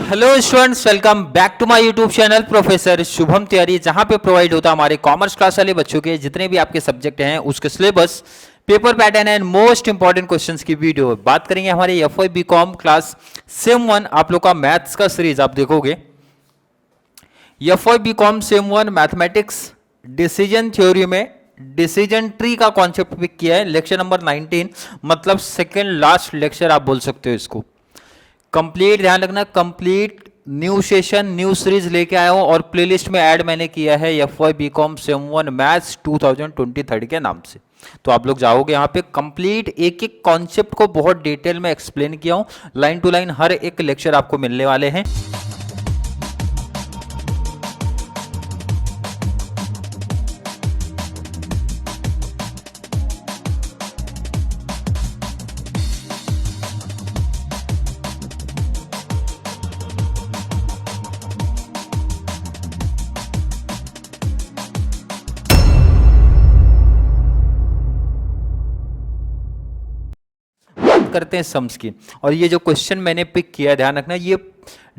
Hello students, welcome back to my YouTube channel professor Shubham Tiwari, जहां पे provide होता है हमारे कॉमर्स क्लास वाले बच्चों के जितने भी आपके सब्जेक्ट हैं उसके syllabus, paper pattern and most important questions की वीडियो। बात करेंगे हमारे एफवाई बीकॉम क्लास सेम 1 आप लोग का मैथ्स का सीरीज आप देखोगे। FY BCom sem 1 mathematics decision theory में डिसीजन ट्री का कॉन्सेप्ट पिक किया है। लेक्चर नंबर 19 मतलब सेकेंड लास्ट लेक्चर आप बोल सकते हो इसको। कंप्लीट ध्यान रखना, complete new session new series लेके आया हूं और प्लेलिस्ट में ऐड मैंने किया है एफवाई बीकॉम सेम 1 मैथ्स 2023 के नाम से। तो आप लोग जाओगे यहाँ पे कंप्लीट एक एक कॉन्सेप्ट को बहुत डिटेल में एक्सप्लेन किया हूं, लाइन टू लाइन हर एक लेक्चर आपको मिलने वाले हैं। करते हैं सम्स की, और ये जो क्वेश्चन मैंने पिक किया ध्यान रखना, ये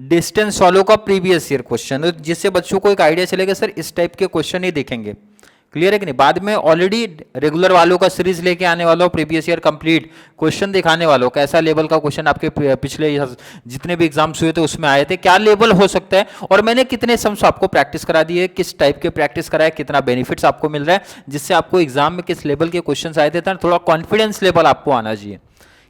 डिस्टेंस सॉल्व का प्रीवियस ईयर क्वेश्चन है, जिससे बच्चों को एक आइडिया चलेगा सर इस टाइप के क्वेश्चन ही देखेंगे। क्लियर है कि नहीं? बाद में ऑलरेडी रेगुलर वालों का सीरीज लेके आने वाला हो, प्रीवियस ईयर कंप्लीट क्वेश्चन दिखाने वालों, कैसा लेवल का क्वेश्चन आपके पिछले जितने भी एग्जाम्स हुए थे उसमें आए थे, क्या लेवल हो सकता है, और मैंने कितने सम्स आपको प्रैक्टिस करा दिए, किस टाइप के प्रैक्टिस कराए, कितना बेनिफिट्स आपको मिल रहा है, जिससे आपको एग्जाम में किस लेवल के क्वेश्चन आए थे, थोड़ा कॉन्फिडेंस लेवल आपको आना चाहिए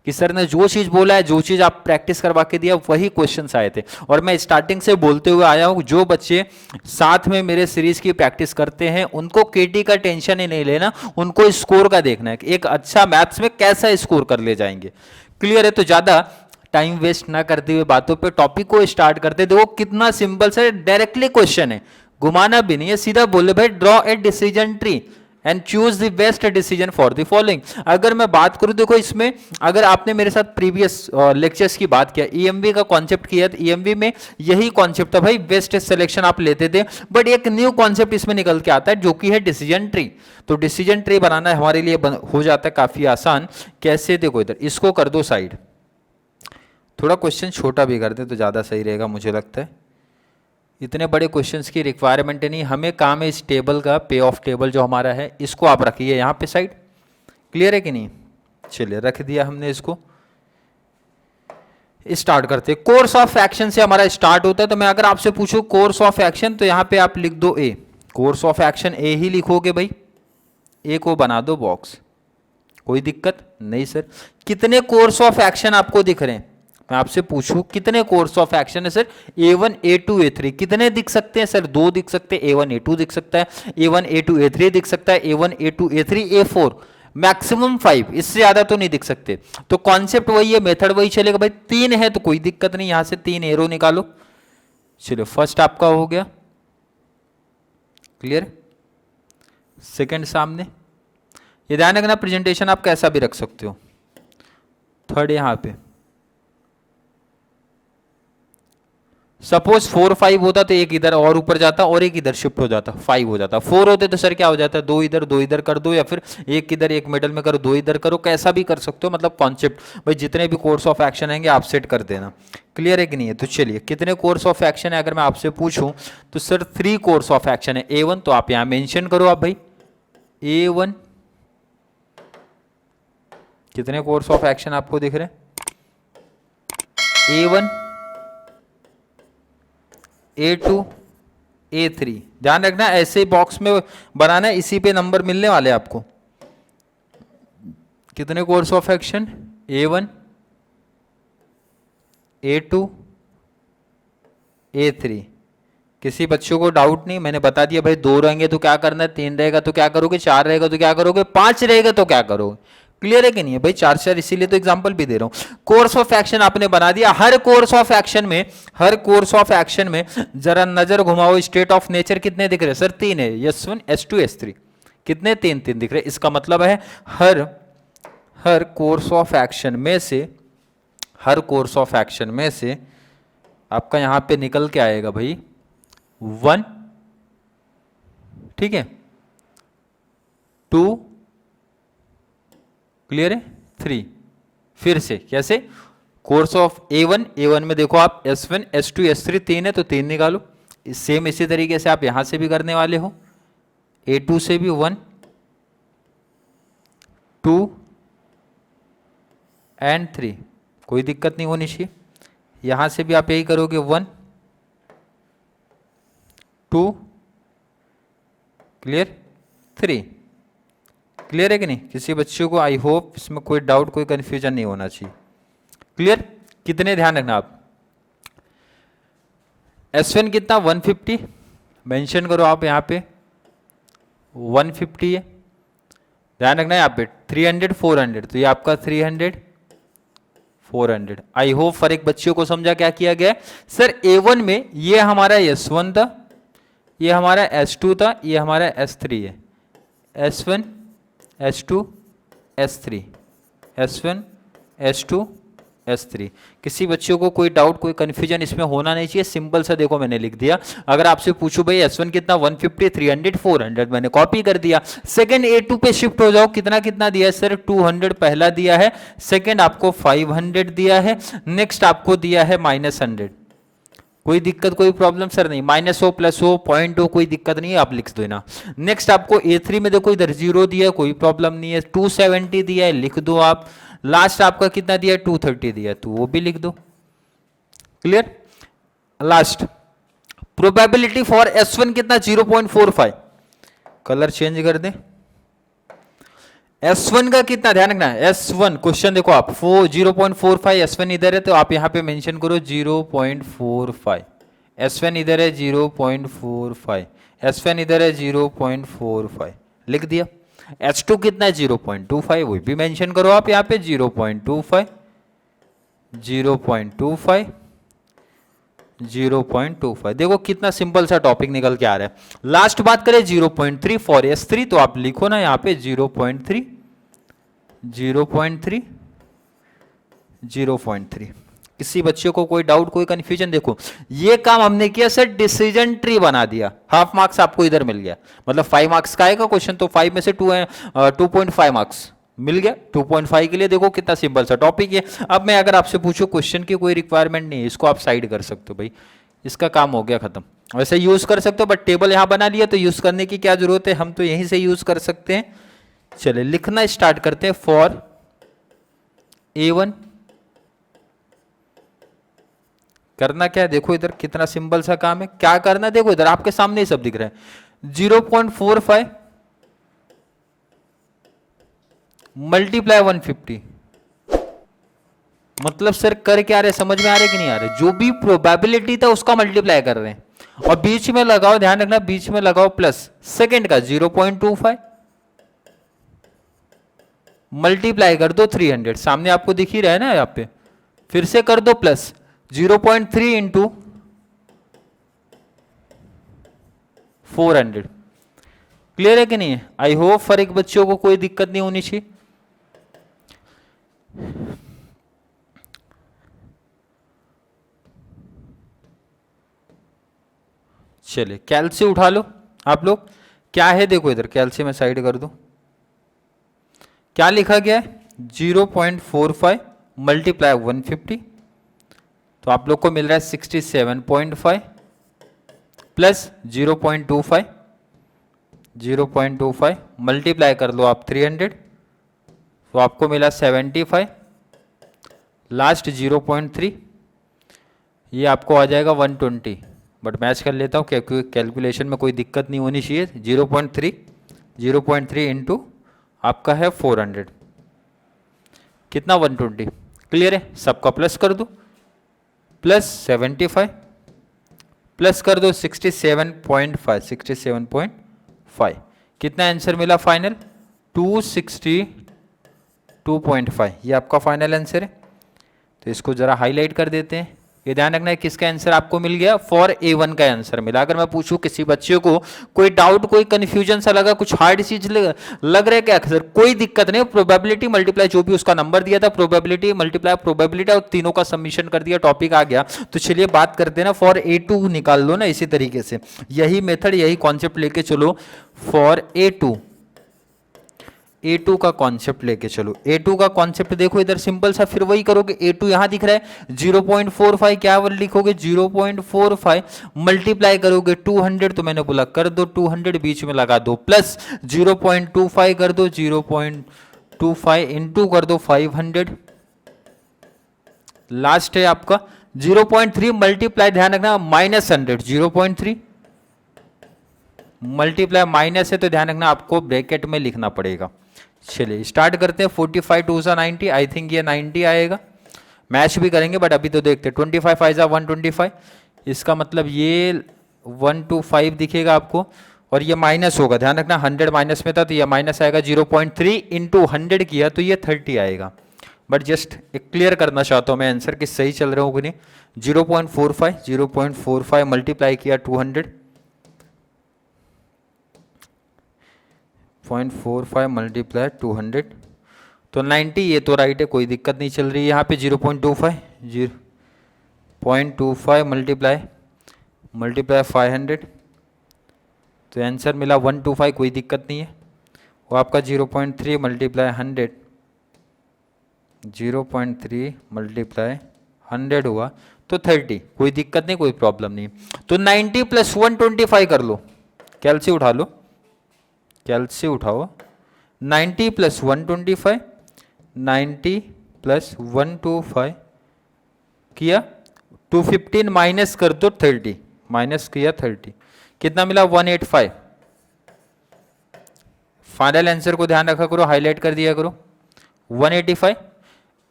कि सर ने जो चीज बोला है, जो चीज आप प्रैक्टिस करवा के दिया वही क्वेश्चंस आए थे। और मैं स्टार्टिंग से बोलते हुए आया हूं, जो बच्चे साथ में मेरे सीरीज की प्रैक्टिस करते हैं उनको केटी का टेंशन ही नहीं लेना, उनको स्कोर का देखना है कि एक अच्छा मैथ्स में कैसा स्कोर कर ले जाएंगे। क्लियर है? तो ज्यादा टाइम वेस्ट ना करते हुए बातों पे टॉपिक को स्टार्ट करते। देखो कितना सिंपल से डायरेक्टली क्वेश्चन है, घुमाना भी नहीं है, सीधा बोले भाई draw a decision tree and choose the best decision for the following. अगर मैं बात करूं, देखो इसमें अगर आपने मेरे साथ प्रीवियस लेक्चर्स की बात किया, ईएमवी का कॉन्सेप्ट किया, तो ईएमवी में यही कॉन्सेप्ट था भाई, बेस्ट सिलेक्शन आप लेते थे, बट एक न्यू कॉन्सेप्ट इसमें निकल के आता है जो कि है डिसीजन ट्री। तो डिसीजन ट्री बनाना हमारे लिए हो जाता है काफी आसान। कैसे? देखो इधर इसको कर दो साइड, थोड़ा क्वेश्चन छोटा भी कर दे तो ज्यादा सही रहेगा मुझे लगता है। इतने बड़े क्वेश्चंस की रिक्वायरमेंट नहीं, हमें काम है इस टेबल का, पे ऑफ टेबल जो हमारा है इसको आप रखिए यहाँ पे साइड। क्लियर है कि नहीं? चलिए रख दिया हमने इसको, स्टार्ट करते हैं। कोर्स ऑफ एक्शन से हमारा स्टार्ट होता है। तो मैं अगर आपसे पूछूं कोर्स ऑफ एक्शन, तो यहाँ पे आप लिख दो ए, कोर्स ऑफ एक्शन ए ही लिखोगे भाई, ए को बना दो बॉक्स, कोई दिक्कत नहीं सर। कितने कोर्स ऑफ एक्शन आपको दिख रहे हैं? मैं आपसे पूछूं कितने कोर्स ऑफ एक्शन है सर? A1 A2 A3 कितने दिख सकते हैं सर? 2 दिख सकते हैं, A1 A2 दिख सकता है, A1 A2 A3 दिख सकता है, A1 A2 A3 A4, maximum 5, इससे ज्यादा तो नहीं दिख सकते। तो कॉन्सेप्ट वही है, मेथड वही चलेगा भाई। 3 है तो कोई दिक्कत नहीं, यहां से 3 एरो निकालो। चलो फर्स्ट आपका हो गया, क्लियर। सेकंड सामने, ये ध्यान रखना प्रेजेंटेशन आप कैसा भी रख सकते हो। थर्ड यहां पे, सपोज 4 5 होता तो एक इधर और ऊपर जाता और एक इधर शिफ्ट हो जाता, 5 हो जाता। 4 होते तो सर क्या हो जाता है, 2 इधर कर दो, या फिर एक इधर एक मिडल में करो, 2 इधर करो, कैसा भी कर सकते हो। मतलब कॉन्सेप्ट भाई जितने भी कोर्स ऑफ एक्शन आएंगे आप सेट कर देना। क्लियर है कि नहीं है? तो चलिए कितने कोर्स ऑफ एक्शन है अगर मैं आपसे पूछूं, तो सर 3 कोर्स ऑफ एक्शन है। A1 तो आप यहां मेंशन करो आप भाई, A1 कितने कोर्स ऑफ एक्शन आपको दिख रहे हैं? A1 A2 A3, ध्यान रखना ऐसे बॉक्स में बनाना है, इसी पे नंबर मिलने वाले आपको। कितने course of action? A1 A2 A3। किसी बच्चों को डाउट नहीं? मैंने बता दिया भाई, 2 रहेंगे तो क्या करना है, 3 रहेगा तो क्या करोगे, 4 रहेगा तो क्या करोगे, 5 रहेगा तो क्या करोगे। क्लियर है कि नहीं है भाई? 4 इसीलिए तो एग्जांपल भी दे रहा हूं। कोर्स ऑफ एक्शन आपने बना दिया। हर कोर्स ऑफ एक्शन में, हर कोर्स ऑफ एक्शन में जरा नजर घुमाओ, स्टेट ऑफ नेचर कितने दिख रहे हैं सर? 3 है, S1 S2 S3, कितने? 3 दिख रहे हैं। इसका मतलब है हर कोर्स ऑफ एक्शन में से, हर कोर्स ऑफ एक्शन में से आपका यहां पे निकल के आएगा भाई 1, ठीक है, 2, क्लियर है, 3। फिर से कैसे? कोर्स ऑफ A1, A1 में देखो आप S1, S2, S3 तीन है तो तीन निकालो। सेम इसी तरीके से आप यहां से भी करने वाले हो, A2 से भी 1, 2 एंड 3, कोई दिक्कत नहीं होनी चाहिए। यहां से भी आप यही करोगे 1, 2, क्लियर, 3। क्लियर है कि नहीं? किसी बच्चों को आई होप इसमें कोई डाउट कोई कंफ्यूजन नहीं होना चाहिए। क्लियर? कितने ध्यान रखना आप, S1 कितना 150 मेंशन करो आप यहाँ पे 150 है। ध्यान रखना है यहाँ पे 300 400, तो ये आपका 300 400। आई होप फर एक बच्चों को समझा क्या किया गया है। सर A1 में ये हमारा S1 था, ये हमारा S2 था, ये हमारा S3 है। S1 S2 S3, S1 S2 S3। किसी बच्चों को कोई डाउट कोई कंफ्यूजन इसमें होना नहीं चाहिए। सिंपल सा देखो मैंने लिख दिया। अगर आपसे पूछो भाई S1 कितना 150 300 400, मैंने कॉपी कर दिया। सेकंड A2 पे शिफ्ट हो जाओ, कितना कितना दिया है सर 200 पहला दिया है, सेकंड आपको 500 दिया है, नेक्स्ट आपको दिया है -100। कोई दिक्कत कोई प्रॉब्लम सर नहीं, माइनस हो प्लस हो पॉइंट हो कोई दिक्कत नहीं है, आप लिख देना। नेक्स्ट आपको A3 में देखो इधर 0 दिया है, कोई प्रॉब्लम नहीं है। 270 दिया है, लिख दो आप। लास्ट आपका कितना दिया है 230 दिया है, तो वो भी लिख दो। Clear? Last probability for S1 कितना 0.45, कलर चेंज कर दे। S1 का कितना ध्यान रखना है, S1 क्वेश्चन देखो आप 0.45, S1 इधर है तो आप यहां पे मेंशन करो 0.45। S1 इधर है 0.45, S1 इधर है 0.45, लिख दिया। H2 कितना है 0.25, वो भी मेंशन करो आप यहाँ पे 0.25 0.25 0.25। देखो कितना सिंपल सा टॉपिक निकल के आ रहा है। लास्ट बात करें 0.3 फॉर S3, तो आप लिखो ना यहाँ पे 0.3 0.3 0.3। किसी बच्चे को कोई डाउट कोई कंफ्यूजन? देखो ये काम हमने किया सर, डिसीजन ट्री बना दिया, हाफ मार्क्स आपको इधर मिल गया। मतलब 5 मार्क्स का आएगा क्वेश्चन, तो 5 में से 2.5 मार्क्स मिल गया। 2.5 के लिए देखो कितना सिंपल सा टॉपिक है। अब मैं अगर आपसे पूछूं क्वेश्चन की कोई रिक्वायरमेंट नहीं है, इसको आप साइड कर सकते हो भाई, इसका काम हो गया खत्म। वैसे यूज कर सकते हो बट टेबल यहां बना लिया तो यूज करने की क्या जरूरत है, हम तो यहीं से यूज कर सकते हैं। चले लिखना स्टार्ट करते हैं। फॉर A1 करना क्या है, देखो इधर कितना सिंपल सा काम है। क्या करना है देखो इधर आपके सामने ही सब दिख रहा है। 0.45 मल्टीप्लाई 150, मतलब सर कर क्या रहे, समझ में आ रहे कि नहीं आ रहे? जो भी प्रोबेबिलिटी था उसका मल्टीप्लाई कर रहे हैं और बीच में लगाओ, ध्यान रखना बीच में लगाओ प्लस, सेकंड का 0.25 मल्टीप्लाई कर दो 300, सामने आपको दिख ही रहा है ना यहाँ पे, फिर से कर दो प्लस 0.3 इंटू 400। क्लियर है कि नहीं है? आई होप फॉर एक बच्चों को कोई दिक्कत नहीं होनी चाहिए। चलिए कैल्सी उठा लो आप लोग। क्या है देखो इधर, कैल्सी में साइड कर दो। क्या लिखा गया है 0.45 मल्टीप्लाई 150, तो आप लोग को मिल रहा है 67.5 प्लस 0.25 मल्टीप्लाई कर लो आप 300, तो आपको मिला 75, लास्ट 0.3, ये आपको आ जाएगा 120। बट मैच कर लेता हूँ क्योंकि कैलकुलेशन में कोई दिक्कत नहीं होनी चाहिए। 0.3 इंटू आपका है 400, कितना 120। क्लियर है? सबका प्लस कर दो, प्लस 75 प्लस कर दो 67.5, कितना आंसर मिला फाइनल 262.5। ये आपका फाइनल आंसर है। तो इसको जरा हाईलाइट कर देते हैं। ये ध्यान रखना है किसका आंसर आपको मिल गया, फॉर A1 का आंसर मिला। अगर मैं पूछूं किसी बच्चे को कोई डाउट कोई कंफ्यूजन सा लगा, कुछ हार्ड चीज लग रहा है क्या सर, कोई दिक्कत नहीं। प्रोबेबिलिटी मल्टीप्लाई जो भी उसका नंबर दिया था, प्रोबेबिलिटी मल्टीप्लाई प्रोबेबिलिटी, और तीनों का सबमिशन कर दिया, टॉपिक आ गया। तो चलिए बात करते हैं ना, फॉर A2 निकाल लो ना इसी तरीके से। यही मेथड यही कॉन्सेप्ट लेके चलो। फॉर A2 A2 का कॉन्सेप्ट लेके चलो। A2 का कॉन्सेप्ट देखो इधर सिंपल सा, फिर वही करोगे। A2 यहां दिख रहा है 0.45, क्या लिखोगे 0.45 मल्टीप्लाई करोगे 200, तो मैंने बोला कर दो 200 बीच में लगा दो, प्लस 0.25 कर दो, 0.25 इंटू कर दो 500, लास्ट है आपका 0.3 मल्टीप्लाई, ध्यान रखना माइनस 100, 0.3 मल्टीप्लाई माइनस है तो ध्यान रखना आपको ब्रैकेट में लिखना पड़ेगा। चलिए स्टार्ट करते हैं। 45 टू सा 90, आई थिंक ये 90 आएगा। मैच भी करेंगे बट अभी तो देखते हैं। 25 5 125, इसका मतलब ये 125 दिखेगा आपको, और ये माइनस होगा, ध्यान रखना 100 माइनस में था तो ये माइनस आएगा। 0.3 इंटू 100 किया तो ये 30 आएगा। बट जस्ट एक क्लियर करना चाहता हूँ मैं आंसर कि सही चल रहा हूँ कि नहीं। 0.45 मल्टीप्लाई किया 200, 0.45 मल्टीप्लाई 200 तो 90, ये तो राइट है, कोई दिक्कत नहीं चल रही है। यहाँ पे 0.25 मल्टीप्लाई 500 तो आंसर मिला 125, कोई दिक्कत नहीं है। वो आपका 0.3 मल्टीप्लाई 100, 0.3 मल्टीप्लाई 100 हुआ तो 30, कोई दिक्कत नहीं, कोई प्रॉब्लम नहीं। तो 90 प्लस 125 कर लो, कैलसी उठा लो, कैलसी उठाओ। 90 प्लस 125, 90 प्लस 125 किया 215 माइनस कर दो 30, माइनस किया 30, कितना मिला 185। फाइनल आंसर को ध्यान रखा करो, हाईलाइट कर दिया करो 185।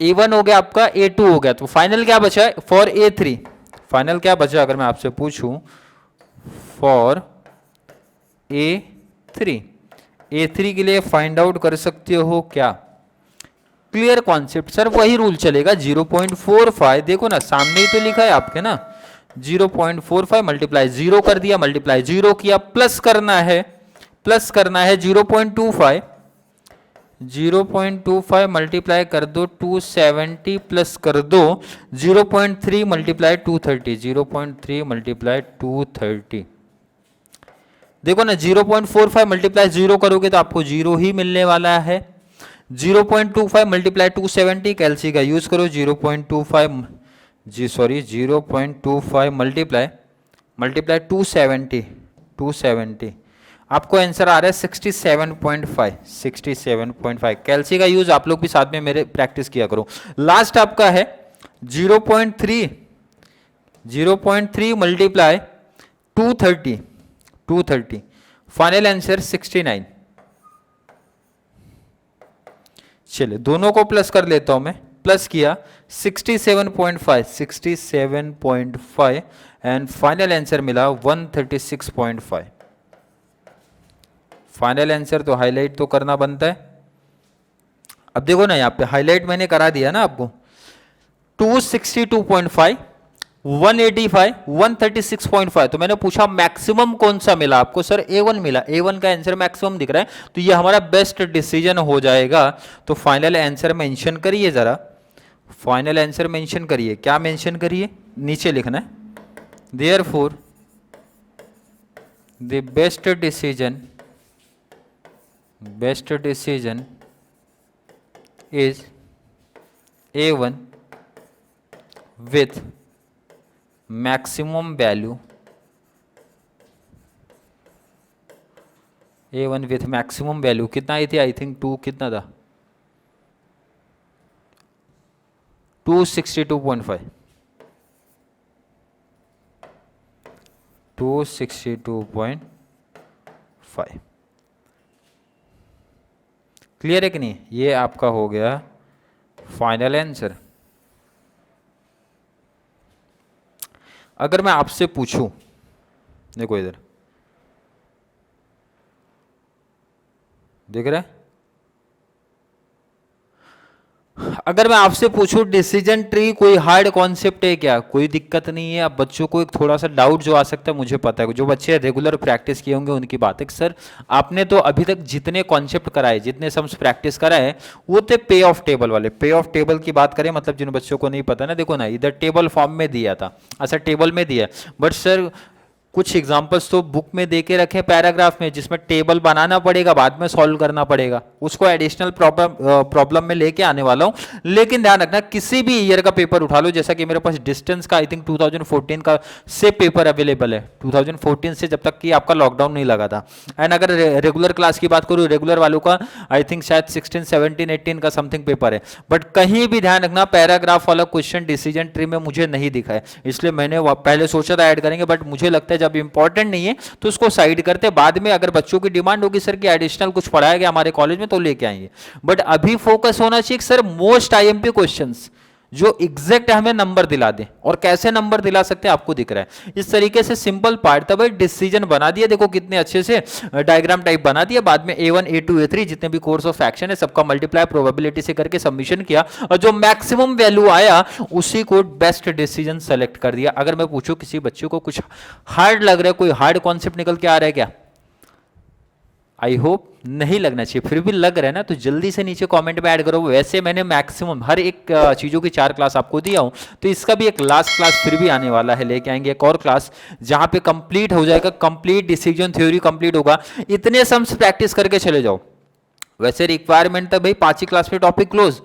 A1 हो गया आपका, A2 हो गया, तो फाइनल क्या बचा फॉर A3? फाइनल क्या बचा अगर मैं आपसे पूछूं फॉर A3? A3 के लिए फाइंड आउट कर सकते हो क्या? क्लियर कॉन्सेप्ट सर, वही रूल चलेगा 0.45, देखो ना सामने ही तो लिखा है आपके ना, 0.45 मल्टीप्लाई 0 कर दिया, मल्टीप्लाई 0 किया, प्लस करना है 0.25, 0.25 मल्टीप्लाई कर दो 270 प्लस कर दो 0.3 मल्टीप्लाई 230, 0.3 मल्टीप्लाई 230। देखो ना 0.45 मल्टीप्लाई 0 करोगे तो आपको 0 ही मिलने वाला है। 0.25 मल्टीप्लाई 270, कैलसी का यूज करो, 0.25 0.25 मल्टीप्लाई 270 आपको आंसर आ रहा है 67.5। कैलसी का यूज आप लोग भी साथ में मेरे प्रैक्टिस किया करो। लास्ट आपका है 0.3 मल्टीप्लाई 230, फाइनल आंसर 69। चलिए दोनों को प्लस कर लेता हूं मैं, प्लस किया 67.5 एंड फाइनल आंसर मिला 136.5। फाइनल आंसर तो हाईलाइट तो करना बनता है। अब देखो ना यहाँ पे हाईलाइट मैंने करा दिया ना आपको, 262.5, 185, 136.5। तो मैंने पूछा मैक्सिमम कौन सा मिला आपको, सर A1 मिला, A1 का आंसर मैक्सिमम दिख रहा है, तो ये हमारा बेस्ट डिसीजन हो जाएगा। तो फाइनल आंसर मेंशन करिए जरा, फाइनल आंसर मेंशन करिए, क्या मेंशन करिए, नीचे लिखना है, therefore the best decision is A1 with maximum value, A1 with maximum value कितना आई थी, आई थिंक 2 कितना था 262.5, 262.5। क्लियर है कि नहीं? ये आपका हो गया फाइनल आंसर। अगर मैं आपसे पूछूं, देखो इधर देख रहे हैं, अगर मैं आपसे पूछूं डिसीजन ट्री कोई हार्ड कॉन्सेप्ट है क्या? कोई दिक्कत नहीं है। अब बच्चों को एक थोड़ा सा डाउट जो आ सकता है, मुझे पता है जो बच्चे रेगुलर प्रैक्टिस किए होंगे उनकी बात है, सर आपने तो अभी तक जितने कॉन्सेप्ट कराए, जितने सम्स प्रैक्टिस कराए वो थे पे ऑफ टेबल वाले। पे ऑफ टेबल की बात करें मतलब जिन बच्चों को नहीं पता ना, देखो ना इधर टेबल फॉर्म में दिया था, अच्छा टेबल में दिया, बट सर कुछ एग्जांपल्स तो बुक में दे के रखे पैराग्राफ में, जिसमें टेबल बनाना पड़ेगा, बाद में सॉल्व करना पड़ेगा, उसको एडिशनल प्रॉब्लम में लेके आने वाला हूं। लेकिन ध्यान रखना, किसी भी ईयर का पेपर उठा लो, जैसा कि मेरे पास डिस्टेंस का आई थिंक 2014 का से पेपर अवेलेबल है, 2014 से, जब तक कि आपका लॉकडाउन नहीं लगा था। एंड अगर रेगुलर क्लास की बात करूँ, रेगुलर वालों का आई थिंक शायद 16, 17, 18 का समथिंग पेपर है। बट कहीं भी ध्यान रखना, पैराग्राफ वाला क्वेश्चन डिसीजन ट्री में मुझे नहीं दिखा है, इसलिए मैंने पहले सोचा था ऐड करेंगे, बट मुझे लगता है जब इंपॉर्टेंट नहीं है तो उसको साइड करते, बाद में अगर बच्चों की डिमांड होगी सर कि एडिशनल कुछ पढ़ाया गया हमारे कॉलेज में तो लेके आएंगे। बट अभी फोकस होना चाहिए सर मोस्ट आईएमपी क्वेश्चंस जो एग्जैक्ट हमें नंबर दिला दे, और कैसे नंबर दिला सकते हैं आपको दिख रहा है। इस तरीके से सिंपल पार्ट था भाई, डिसीजन बना दिया, देखो कितने अच्छे से डायग्राम टाइप बना दिया, बाद में A1 A2 A3 जितने भी कोर्स ऑफ एक्शन है सबका मल्टीप्लाई प्रोबेबिलिटी से करके सबमिशन किया, और जो मैक्सिमम वैल्यू आया उसी को बेस्ट डिसीजन सेलेक्ट कर दिया। अगर मैं पूछूं किसी बच्चे को कुछ हार्ड लग रहा है, कोई हार्ड कॉन्सेप्ट निकल के आ रहा है क्या? आई होप नहीं लगना चाहिए, फिर भी लग रहा है ना तो जल्दी से नीचे कमेंट में ऐड करो। वैसे मैंने मैक्सिमम हर एक चीज़ों की 4 क्लास आपको दिया हूं, तो इसका भी एक लास्ट क्लास फिर भी आने वाला है, लेके आएंगे एक और क्लास जहां पे कंप्लीट हो जाएगा, कंप्लीट डिसीजन थ्योरी कंप्लीट होगा। इतने सम्स प्रैक्टिस करके चले जाओ। वैसे रिक्वायरमेंट था भाई 5 ही क्लास में टॉपिक क्लोज,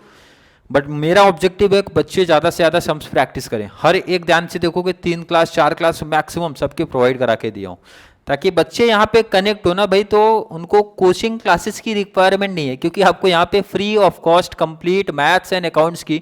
बट मेरा ऑब्जेक्टिव है कि बच्चे ज़्यादा से ज़्यादा सम्स प्रैक्टिस करें। हर एक ध्यान से देखोगे 3 क्लास 4 क्लास मैक्सिमम सबके प्रोवाइड करा के दिया हूँ, ताकि बच्चे यहाँ पे कनेक्ट हो ना भाई, तो उनको कोचिंग क्लासेस की रिक्वायरमेंट नहीं है, क्योंकि आपको यहाँ पे free of cost complete maths and accounts की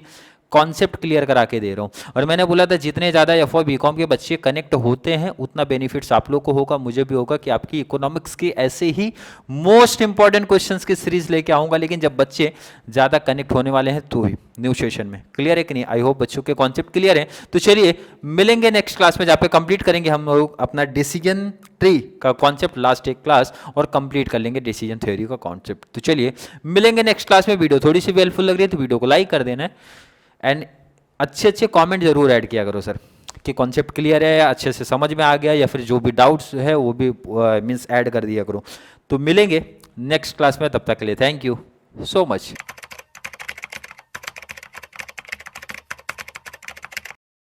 कॉन्सेप्ट क्लियर करा के दे रहा हूँ। और मैंने बोला था जितने ज़्यादा F.O. B.Com के बच्चे कनेक्ट होते हैं उतना बेनिफिट्स आप लोग को होगा, मुझे भी होगा, कि आपकी इकोनॉमिक्स की ऐसे ही मोस्ट इंपॉर्टेंट क्वेश्चंस की सीरीज लेके आऊँगा। लेकिन जब बच्चे ज़्यादा कनेक्ट होने वाले हैं तो ही न्यू सेशन में। क्लियर है कि नहीं? आई होप बच्चों के कॉन्सेप्ट क्लियर है। तो चलिए मिलेंगे नेक्स्ट क्लास में, जहाँ पे कंप्लीट करेंगे हम लोग अपना डिसीजन ट्री का कॉन्सेप्ट, लास्ट एक क्लास, और कंप्लीट कर लेंगे डिसीजन थ्योरी का कॉन्सेप्ट। तो चलिए मिलेंगे नेक्स्ट क्लास में। वीडियो थोड़ी सी हेल्पफुल लग रही है तो वीडियो को लाइक कर देना है, एंड अच्छे अच्छे कमेंट जरूर ऐड किया करो सर कि कॉन्सेप्ट क्लियर है, अच्छे से समझ में आ गया, या फिर जो भी डाउट्स है वो भी मीन्स ऐड कर दिया करो। तो मिलेंगे नेक्स्ट क्लास में, तब तक के लिए थैंक यू सो मच।